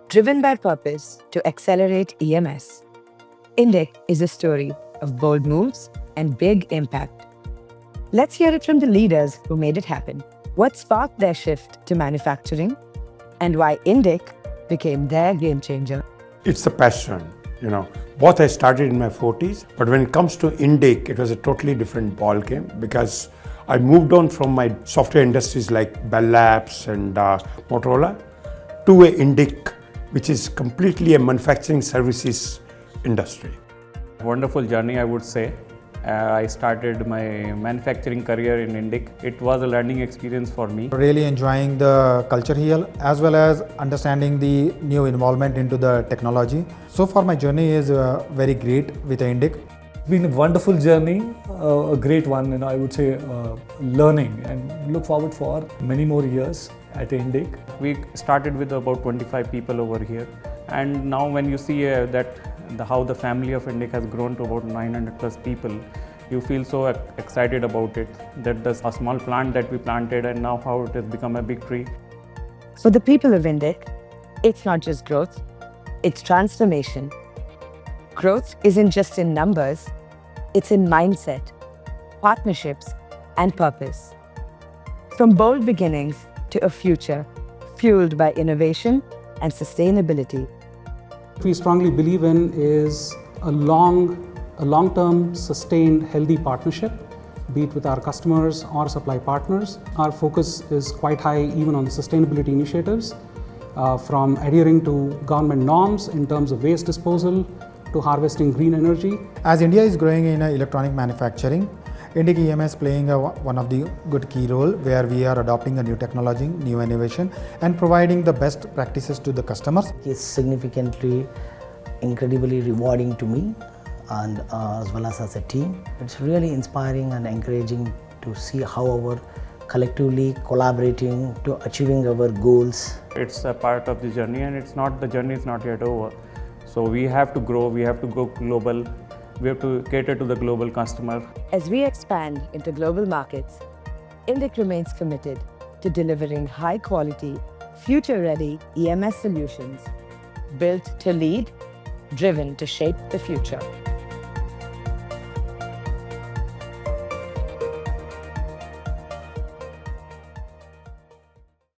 Driven by purpose to accelerate EMS, Indic is a story of bold moves and big impact. Let's hear it from the leaders who made it happen. What sparked their shift to manufacturing and why Indic became their game changer. It's a passion, Both I started in my 40s, but when it comes to Indic, it was a totally different ball game because I moved on from my software industries like Bell Labs and Motorola to a Indic, which is completely a manufacturing services industry. Wonderful journey, I would say. I started my manufacturing career in Indic. It was a learning experience for me. Really enjoying the culture here as well as understanding the new involvement into the technology. So far my journey is very great with Indic. It's been a wonderful journey, a great one, and I would say learning, and look forward for many more years at Indic. We started with about 25 people over here, and now when you see how the family of Indic has grown to about 900 plus people, you feel so excited about it, that there's a small plant that we planted and now how it has become a big tree. For the people of Indic, it's not just growth, it's transformation. Growth isn't just in numbers, it's in mindset, partnerships, and purpose. From bold beginnings to a future fueled by innovation and sustainability. What we strongly believe in is a long-term, sustained, healthy partnership, be it with our customers or supply partners. Our focus is quite high even on the sustainability initiatives, from adhering to government norms in terms of waste disposal to harvesting green energy. As India is growing in electronic manufacturing, Indic EMS playing one of the good key role where we are adopting a new technology, new innovation and providing the best practices to the customers. It's significantly, incredibly rewarding to me and as well as a team. It's really inspiring and encouraging to see how our collectively collaborating to achieving our goals. It's a part of the journey, and the journey is not yet over. So we have to grow, we have to go global, we have to cater to the global customer. As we expand into global markets, Indic remains committed to delivering high-quality, future-ready EMS solutions built to lead, driven to shape the future.